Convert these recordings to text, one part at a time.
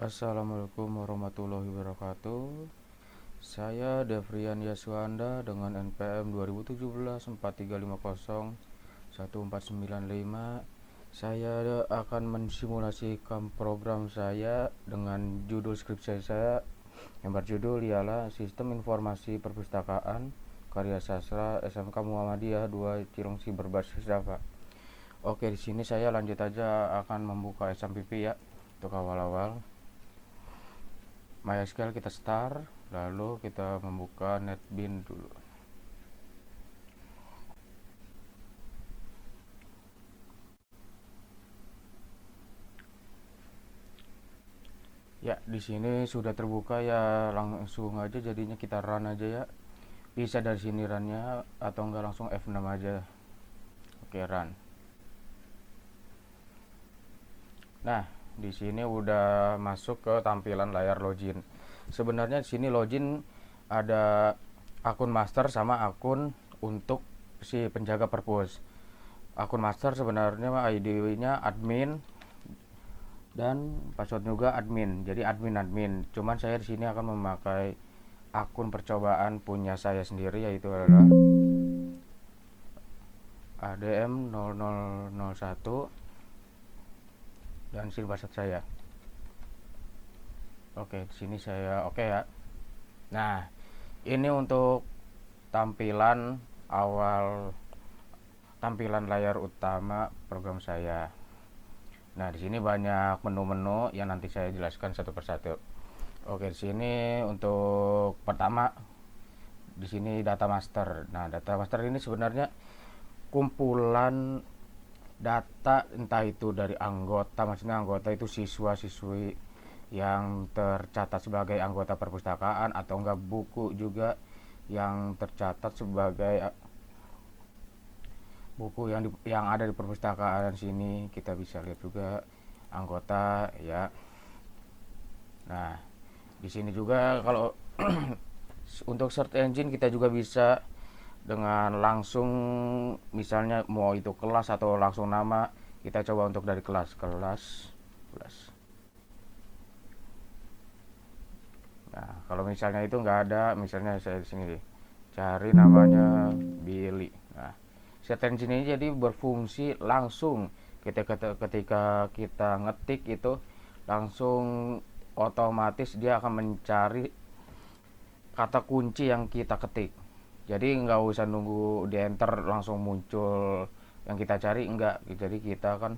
Assalamualaikum warahmatullahi wabarakatuh. Saya Devrian Yaswanda dengan NPM 2017-4350-1495. Saya akan mensimulasikan program saya dengan judul skripsi saya yang berjudul ialah Sistem Informasi Perpustakaan Karya Sastra SMK Muhammadiyah 2 Cilengsi berbasis Java. Oke, di sini saya lanjut aja akan membuka SMPP ya untuk awal-awal. MySQL kita start, lalu kita membuka NetBeans dulu. Ya, di sini sudah terbuka ya, langsung aja jadinya kita run aja ya. Bisa dari sini runnya atau enggak langsung F6 aja. Oke, run. Nah, di sini udah masuk ke tampilan layar login. Sebenarnya di sini login ada akun master sama akun untuk si penjaga perpus. Akun master sebenarnya ID-nya admin dan password juga admin. Jadi admin. Cuman saya di sini akan memakai akun percobaan punya saya sendiri, yaitu adalah ADM0001 dan SIM password saya. Oke, di sini saya oke ya. Nah, ini untuk tampilan awal, tampilan layar utama program saya. Nah, di sini banyak menu-menu yang nanti saya jelaskan satu persatu. Oke, di sini untuk pertama di sini data master. Nah, data master ini sebenarnya kumpulan data, entah itu dari anggota, maksudnya anggota itu siswa-siswi yang tercatat sebagai anggota perpustakaan, atau enggak buku juga yang tercatat sebagai buku yang ada di perpustakaan. Sini kita bisa lihat juga anggota ya. Nah, di sini juga kalau untuk search engine kita juga bisa dengan langsung, misalnya mau itu kelas atau langsung nama. Kita coba untuk dari kelas. Nah, kalau misalnya itu nggak ada, misalnya saya di sini cari namanya Billy. Nah, search engine ini jadi berfungsi langsung ketika kita ngetik itu langsung otomatis dia akan mencari kata kunci yang kita ketik. Jadi nggak usah nunggu di enter langsung muncul yang kita cari, enggak. Jadi kita kan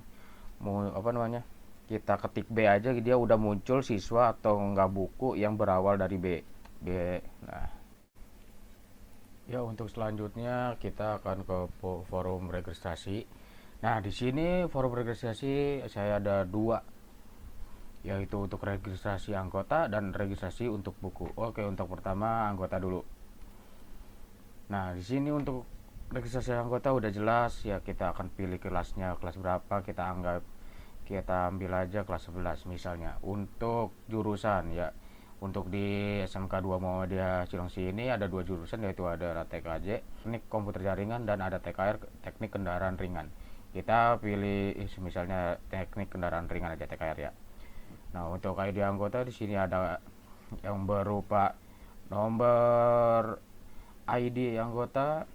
mau apa namanya, kita ketik B aja dia udah muncul siswa atau enggak buku yang berawal dari B. Nah, ya untuk selanjutnya kita akan ke forum registrasi. Nah, di sini forum registrasi saya ada dua, yaitu untuk registrasi anggota dan registrasi untuk buku. Oke, untuk pertama anggota dulu. Nah, di sini untuk registrasi anggota udah jelas ya, kita akan pilih kelasnya, kelas berapa, kita ambil aja kelas 11 misalnya. Untuk jurusan ya, untuk di SMK 2 Muhammadiyah Cilengsi ini ada dua jurusan, yaitu ada TKJ teknik komputer jaringan dan ada TKR teknik kendaraan ringan. Kita pilih misalnya teknik kendaraan ringan aja, TKR ya. Nah, untuk ID anggota di sini ada yang berupa nomor ID anggota,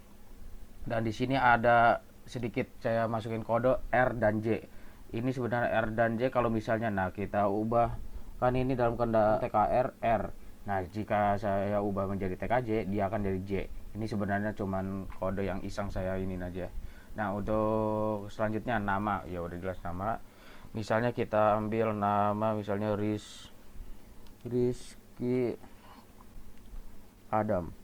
dan di sini ada sedikit saya masukin kode R dan J. Ini sebenarnya R dan J kalau misalnya, nah kita ubah kan ini dalam kenda TKR R. Nah, jika saya ubah menjadi TKJ, dia akan jadi J. Ini sebenarnya cuman kode yang iseng saya ini aja. Nah, untuk selanjutnya nama, ya udah jelas nama. Misalnya kita ambil nama misalnya Rizky Adam.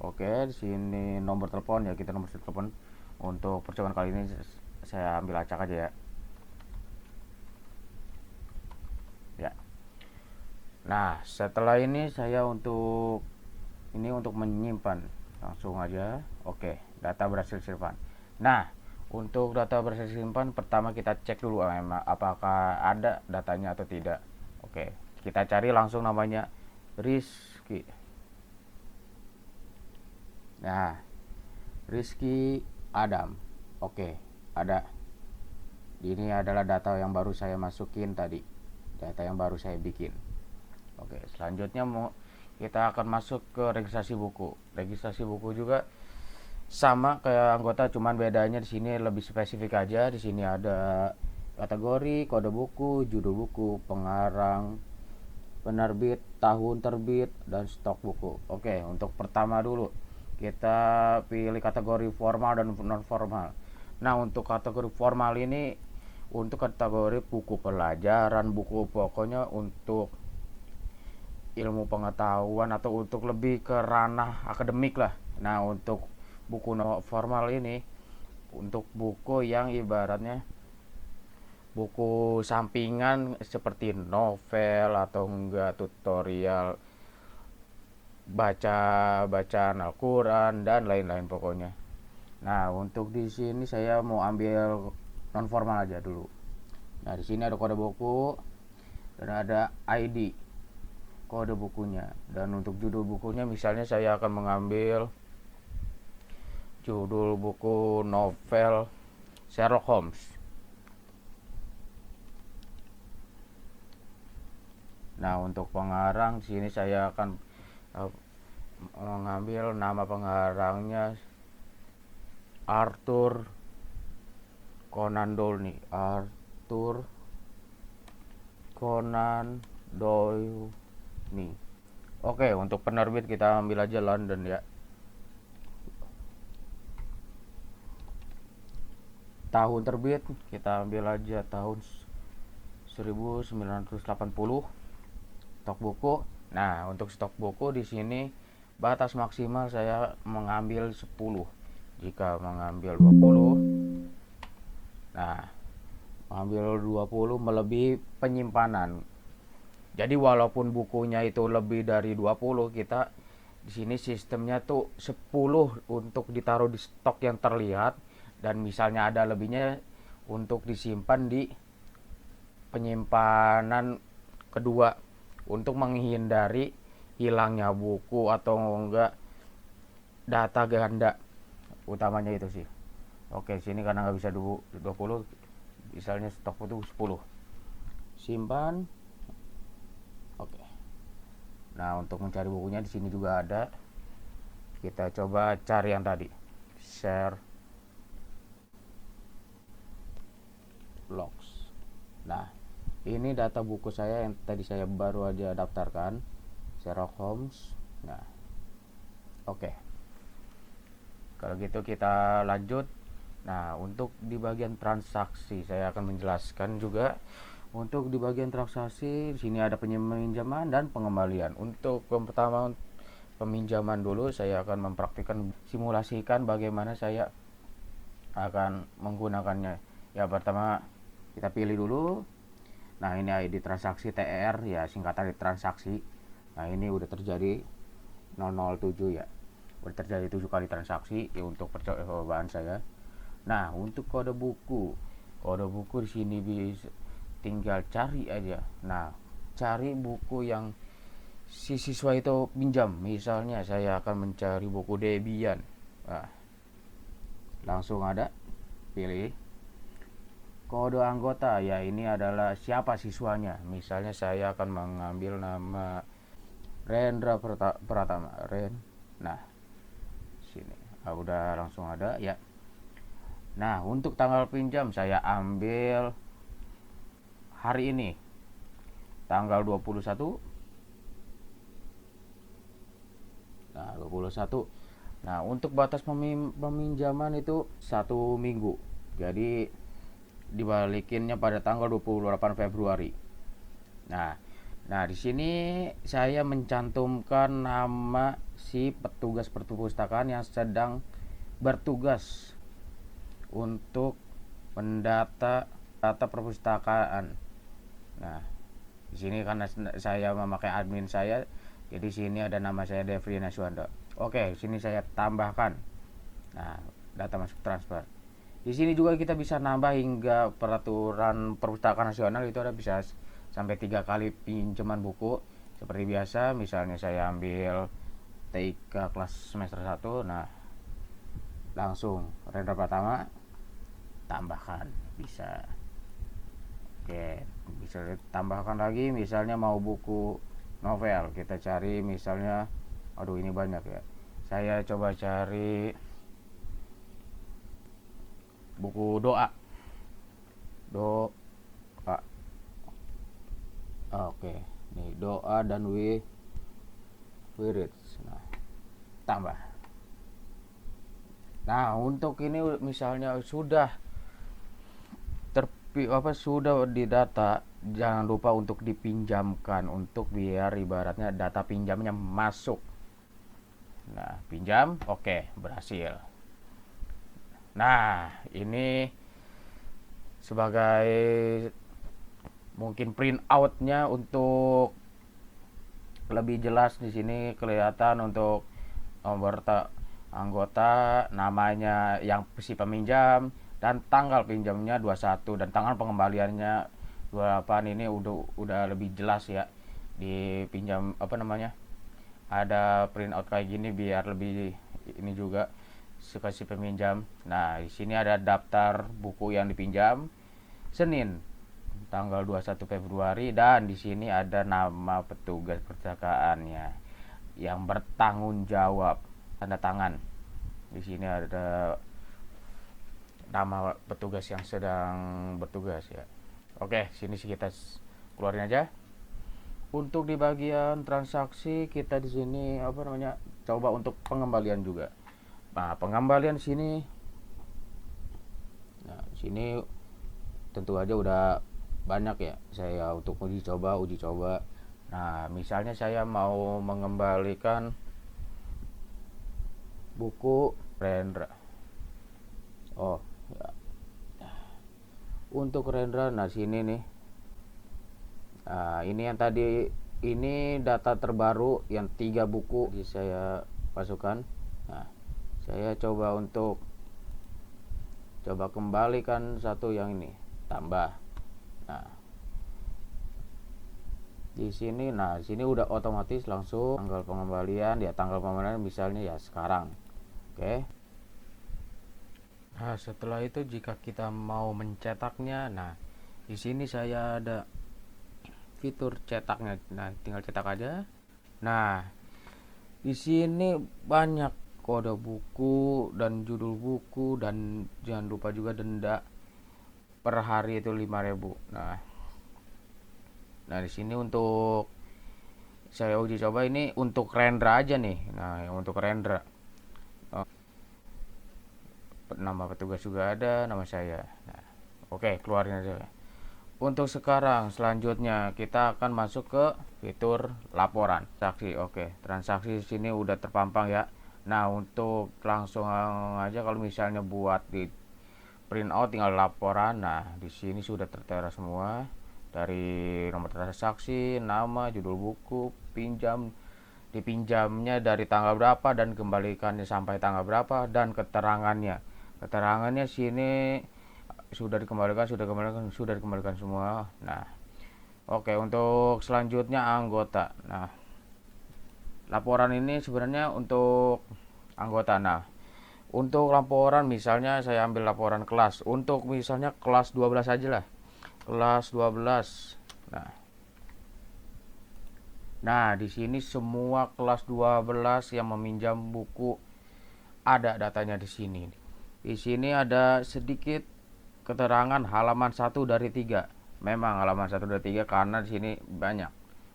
Oke, di sini nomor telepon ya, kita nomor telepon. Untuk percobaan kali ini saya ambil acak aja ya. Ya. Nah, setelah ini saya untuk menyimpan langsung aja. Oke, data berhasil simpan. Nah, untuk data berhasil simpan, pertama kita cek dulu apakah ada datanya atau tidak. Oke, kita cari langsung namanya Rizky. Nah, Rizky Adam. Oke, ada. Ini adalah data yang baru saya masukin tadi, data yang baru saya bikin. Oke, selanjutnya kita akan masuk ke registrasi buku. Registrasi buku juga sama kayak anggota, cuman bedanya di sini lebih spesifik aja. Di sini ada kategori, kode buku, judul buku, pengarang, penerbit, tahun terbit, dan stok buku. Oke, untuk pertama dulu kita pilih kategori formal dan non formal. Nah, untuk kategori formal ini untuk kategori buku pelajaran, buku pokoknya untuk ilmu pengetahuan atau untuk lebih ke ranah akademik lah. Nah, untuk buku formal ini untuk buku yang ibaratnya buku sampingan seperti novel atau enggak tutorial baca bacaan Al-Quran dan lain-lain pokoknya. Nah, untuk di sini saya mau ambil non formal aja dulu. Nah, di sini ada kode buku dan ada ID kode bukunya. Dan untuk judul bukunya misalnya saya akan mengambil judul buku novel Sherlock Holmes. Nah, untuk pengarang di sini saya akan mengambil nama pengarangnya Arthur Conan Doyle. Arthur Conan Doyle nih. Oke, untuk penerbit kita ambil aja London ya. Tahun terbit kita ambil aja tahun 1980. Stok buku. Nah, untuk stok buku di sini batas maksimal saya mengambil 10. Jika mengambil 20, nah, mengambil 20 melebihi penyimpanan. Jadi walaupun bukunya itu lebih dari 20, kita di sini sistemnya tuh 10 untuk ditaruh di stok yang terlihat, dan misalnya ada lebihnya untuk disimpan di penyimpanan kedua untuk menghindari hilangnya buku atau enggak data ganda, utamanya itu sih. Oke, sini karena nggak bisa 20, misalnya stok itu 10, simpan. Oke, nah untuk mencari bukunya di sini juga ada, kita coba cari yang tadi share logs. Nah, ini data buku saya yang tadi saya baru aja daftarkan, Sherlock Holmes. Nah, oke. Kalau gitu kita lanjut. Nah, untuk di bagian transaksi saya akan menjelaskan juga. Untuk di bagian transaksi di sini ada peminjaman dan pengembalian. Untuk yang pertama peminjaman dulu, saya akan mempraktikkan simulasikan bagaimana saya akan menggunakannya. Ya, pertama kita pilih dulu. Nah, ini ID transaksi TR ya, singkatan dari transaksi. Nah, ini udah terjadi 007 ya. Udah terjadi 7 kali transaksi ya untuk percobaan saya. Nah, untuk kode buku di sini bisa tinggal cari aja. Nah, cari buku yang si siswa itu pinjam. Misalnya saya akan mencari buku Debian. Nah, langsung ada, pilih kode anggota ya, ini adalah siapa siswanya. Misalnya saya akan mengambil nama Rendra Pratama. Nah, sini udah langsung ada ya. Nah, untuk tanggal pinjam saya ambil hari ini, tanggal 21. Nah, 21. Nah, untuk batas peminjaman itu 1 minggu. Jadi dibalikinnya pada tanggal 28 Februari. Nah, di sini saya mencantumkan nama si petugas perpustakaan yang sedang bertugas untuk mendata data perpustakaan. Nah, di sini karena saya memakai admin saya, jadi sini ada nama saya Devri Naswanda. Oke, sini saya tambahkan. Nah, data masuk transfer. Di sini juga kita bisa nambah hingga peraturan perpustakaan nasional itu ada bisa sampai 3 kali pinjaman buku. Seperti biasa, misalnya saya ambil TIK kelas semester 1. Nah, langsung Rendra Pratama tambahkan bisa. Oke, bisa ditambahkan lagi misalnya mau buku novel, kita cari misalnya, aduh ini banyak ya. Saya coba cari buku doa. Doa. Oke, nih doa dan wirid. Nah, tambah. Nah, untuk ini misalnya sudah sudah didata, jangan lupa untuk dipinjamkan untuk biar ibaratnya data pinjamnya masuk. Nah, pinjam, oke, berhasil. Nah, ini sebagai mungkin print outnya untuk lebih jelas di sini kelihatan untuk nomor anggota, namanya yang si peminjam, dan tanggal pinjamnya 21 dan tanggal pengembaliannya 28. Ini udah lebih jelas ya di pinjam apa namanya, ada print out kayak gini biar lebih ini juga suka si peminjam. Nah, di sini ada daftar buku yang dipinjam Senin tanggal 21 Februari dan di sini ada nama petugas perpustakaannya yang bertanggung jawab, tanda tangan. Di sini ada nama petugas yang sedang bertugas ya. Oke, sini sih kita keluarin aja. Untuk di bagian transaksi kita di sini apa namanya? Coba untuk pengembalian juga. Nah, pengembalian sini. Nah, sini tentu aja udah banyak ya saya untuk uji coba. Nah, misalnya saya mau mengembalikan buku Rendra. Oh, ya. Untuk Rendra, nah sini nih. Nah, ini yang tadi, ini data terbaru yang 3 buku saya masukkan. Nah, saya coba untuk kembalikan satu yang ini, tambah. Nah, di sini, nah sini udah otomatis langsung tanggal pengembalian ya, tanggal pengembalian misalnya ya sekarang. Oke. Nah, setelah itu jika kita mau mencetaknya, nah di sini saya ada fitur cetaknya. Nah, tinggal cetak aja. Nah, di sini banyak kode buku dan judul buku, dan jangan lupa juga denda per hari itu 5.000. Nah, di sini untuk saya uji coba ini untuk Rendra aja nih. Nah, untuk Rendra, nama petugas juga ada, nama saya. Nah, oke, keluarin aja. Untuk sekarang selanjutnya kita akan masuk ke fitur laporan transaksi. Oke, transaksi sini udah terpampang ya. Nah, untuk langsung aja kalau misalnya buat di print out tinggal laporan. Nah, di sini sudah tertera semua dari nomor transaksi, nama, judul buku, pinjam, dipinjamnya dari tanggal berapa dan kembalikannya sampai tanggal berapa, dan keterangannya. Keterangannya sini sudah dikembalikan semua. Nah, oke, untuk selanjutnya anggota. Nah, laporan ini sebenarnya untuk anggota. Nah, untuk laporan misalnya saya ambil laporan kelas. Untuk misalnya kelas 12 aja lah. Kelas 12. Nah, di sini semua kelas 12 yang meminjam buku ada datanya di sini. Di sini ada sedikit keterangan halaman 1 dari 3. Memang halaman 1 dari 3 karena di sini banyak.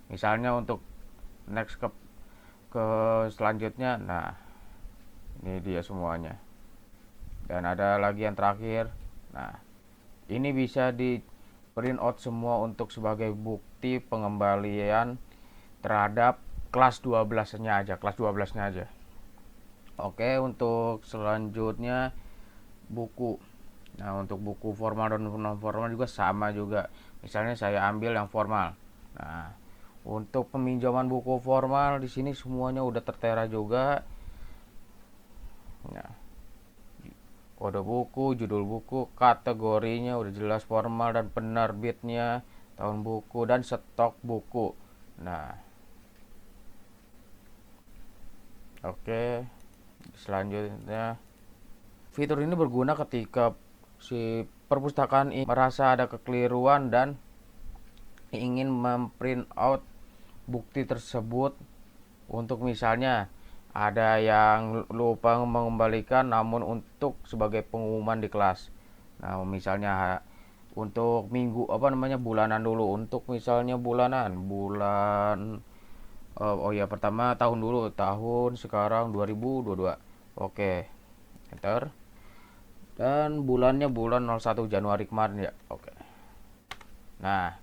Misalnya untuk next ke selanjutnya, nah ini dia semuanya. Dan ada lagi yang terakhir. Nah, ini bisa di print out semua untuk sebagai bukti pengembalian terhadap kelas 12-nya aja, kelas 12-nya aja. Oke, untuk selanjutnya buku. Nah, untuk buku formal dan non formal juga sama juga. Misalnya saya ambil yang formal. Nah, untuk peminjaman buku formal di sini semuanya udah tertera juga. Nah, kode buku, judul buku, kategorinya udah jelas, formal dan penerbitnya, tahun buku, dan stok buku. Nah, oke. Selanjutnya, fitur ini berguna ketika si perpustakaan ini merasa ada kekeliruan dan ingin memprint out bukti tersebut, untuk misalnya ada yang lupa mengembalikan namun untuk sebagai pengumuman di kelas. Nah, misalnya untuk minggu bulanan dulu, untuk misalnya bulan oh ya, pertama tahun dulu, tahun sekarang 2022. Oke, enter. Dan bulannya bulan 01 Januari kemarin ya. Oke. Nah,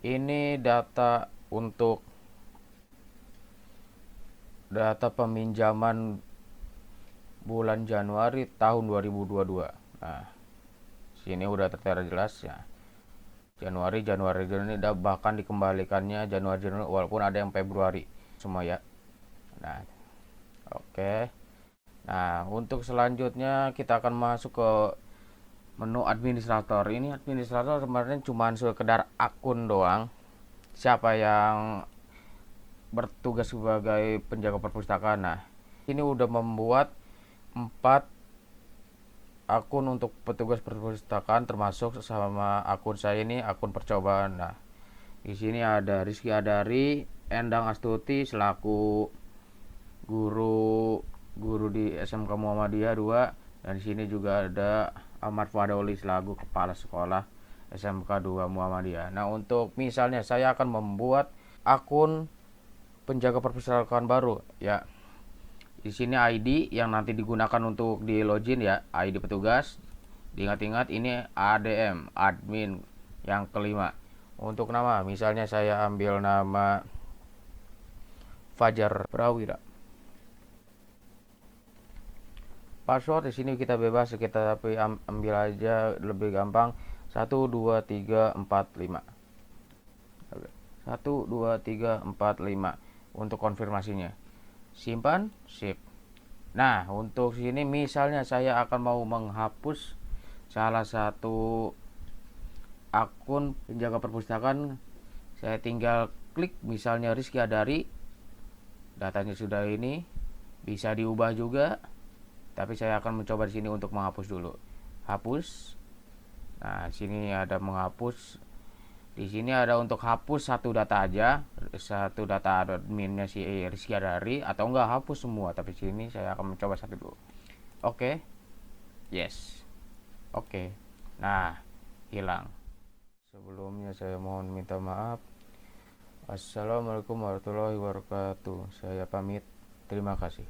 ini data peminjaman bulan Januari tahun 2022. Nah, sini udah tertera jelas ya. Januari ini bahkan dikembalikannya Januari walaupun ada yang Februari semua ya. Nah, oke. Nah, untuk selanjutnya kita akan masuk ke menu administrator. Ini administrator sebenarnya cuma sekedar akun doang. Siapa yang bertugas sebagai penjaga perpustakaan. Nah, ini udah membuat 4 akun untuk petugas perpustakaan, termasuk sama akun saya ini, akun percobaan. Nah, di sini ada Rizky Adari, Endang Astuti selaku guru di SMK Muhammadiyah 2, dan di sini juga ada Ahmad Fadoli selaku kepala sekolah SMK 2 Muhammadiyah. Nah, untuk misalnya saya akan membuat akun penjaga perpustakaan baru ya. Di sini ID yang nanti digunakan untuk di login ya, ID petugas. Diingat-ingat ini ADM, admin yang kelima. Untuk nama, misalnya saya ambil nama Fajar Prawira. Password di sini kita bebas, kita tapi ambil aja lebih gampang 1 2 3 4 5. 1 2 3 4 5 untuk konfirmasinya. Simpan, sip. Nah, untuk sini misalnya saya akan mau menghapus salah satu akun penjaga perpustakaan, saya tinggal klik misalnya Rizky Adari. Datanya sudah ini, bisa diubah juga. Tapi saya akan mencoba di sini untuk menghapus dulu. Hapus. Nah, sini ada menghapus. Di sini ada untuk hapus satu data aja, satu data adminnya si Rizky Adari, atau enggak hapus semua. Tapi sini saya akan mencoba satu dulu. Oke. Yes. Oke. Nah, hilang. Sebelumnya saya mohon minta maaf. Assalamualaikum warahmatullahi wabarakatuh. Saya pamit. Terima kasih.